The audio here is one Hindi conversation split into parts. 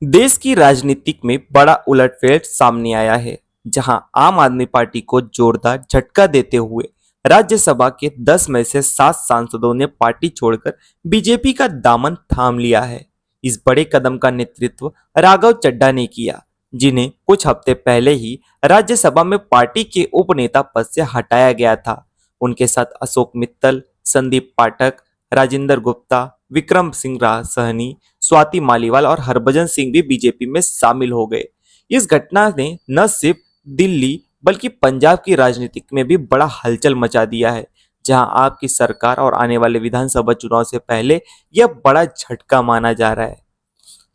देश की राजनीति में बड़ा उलटफेर सामने आया है, जहां आम आदमी पार्टी को जोरदार झटका देते हुए राज्यसभा के 10 में से 7 सांसदों ने पार्टी छोड़कर बीजेपी का दामन थाम लिया है। इस बड़े कदम का नेतृत्व राघव चड्ढा ने किया, जिन्हें कुछ हफ्ते पहले ही राज्यसभा में पार्टी के उपनेता पद से हटाया गया था। उनके साथ अशोक मित्तल, संदीप पाठक, राजेंद्र गुप्ता, विक्रम सिंह सहनी, स्वाति मालीवाल और हरभजन सिंह भी बीजेपी में शामिल हो गए। इस घटना ने न सिर्फ दिल्ली बल्कि पंजाब की राजनीति में भी बड़ा हलचल मचा दिया है, जहां आपकी सरकार और आने वाले विधानसभा चुनाव से पहले यह बड़ा झटका माना जा रहा है।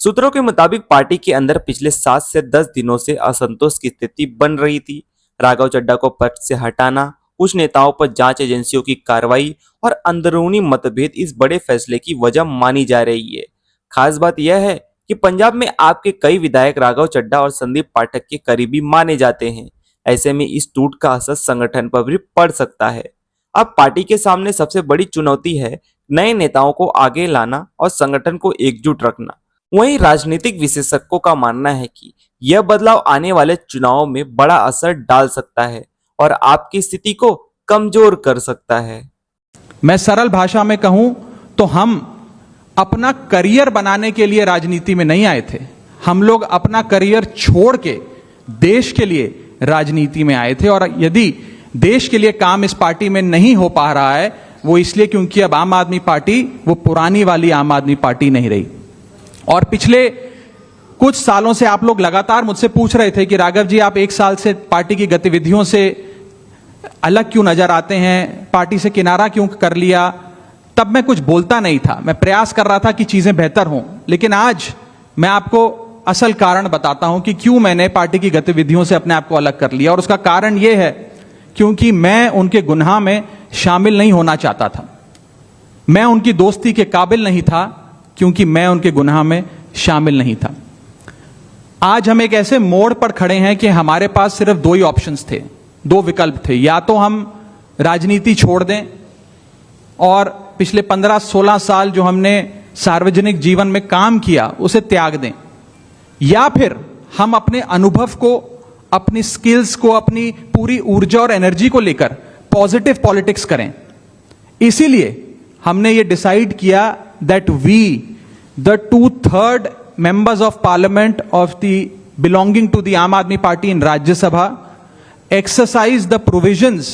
सूत्रों के मुताबिक पार्टी के अंदर पिछले 7 से 10 दिनों से असंतोष की स्थिति बन रही थी। राघव चड्ढा को पद से हटाना, कुछ नेताओं पर जांच एजेंसियों की कार्रवाई और अंदरूनी मतभेद इस बड़े फैसले की वजह मानी जा रही है। खास बात यह है कि पंजाब में आपके कई विधायक राघव चड्ढा और संदीप पाठक के करीबी माने जाते हैं। ऐसे में इस टूट का असर संगठन पर भी पड़ सकता है। अब पार्टी के सामने सबसे बड़ी चुनौती है नए नेताओं को आगे लाना और संगठन को एकजुट रखना। वहीं राजनीतिक विशेषज्ञों का मानना है कि यह बदलाव आने वाले चुनावों में बड़ा असर डाल सकता है और आपकी स्थिति को कमजोर कर सकता है। मैं सरल भाषा में कहूं तो हम अपना करियर बनाने के लिए राजनीति में नहीं आए थे। हम लोग अपना करियर छोड़ के देश के लिए राजनीति में आए थे, और यदि देश के लिए काम इस पार्टी में नहीं हो पा रहा है वो इसलिए क्योंकि अब आम आदमी पार्टी वो पुरानी वाली आम आदमी पार्टी नहीं रही। और पिछले कुछ सालों से आप लोग लगातार मुझसे पूछ रहे थे कि राघव जी, आप 1 साल से पार्टी की गतिविधियों से अलग क्यों नजर आते हैं, पार्टी से किनारा क्यों कर लिया। तब मैं कुछ बोलता नहीं था, मैं प्रयास कर रहा था कि चीजें बेहतर हों। लेकिन आज मैं आपको असल कारण बताता हूं कि क्यों मैंने पार्टी की गतिविधियों से अपने आप को अलग कर लिया। और उसका कारण यह है क्योंकि मैं उनके गुनाह में शामिल नहीं होना चाहता था। मैं उनकी दोस्ती के काबिल नहीं था क्योंकि मैं उनके गुनाह में शामिल नहीं था। आज हम एक ऐसे मोड़ पर खड़े हैं कि हमारे पास सिर्फ 2 ही ऑप्शंस थे, 2 विकल्प थे। या तो हम राजनीति छोड़ दें और पिछले 15-16 साल जो हमने सार्वजनिक जीवन में काम किया उसे त्याग दें, या फिर हम अपने अनुभव को, अपनी स्किल्स को, अपनी पूरी ऊर्जा और एनर्जी को लेकर पॉजिटिव पॉलिटिक्स करें। इसीलिए हमने ये डिसाइड किया that we the 2/3 members of parliament of the belonging to the Aam Aadmi Party in Rajya Sabha exercise the provisions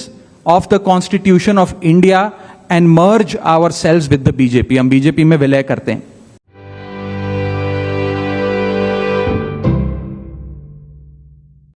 of the Constitution of India and merge ourselves with the BJP। हम बीजेपी में विलय करते हैं।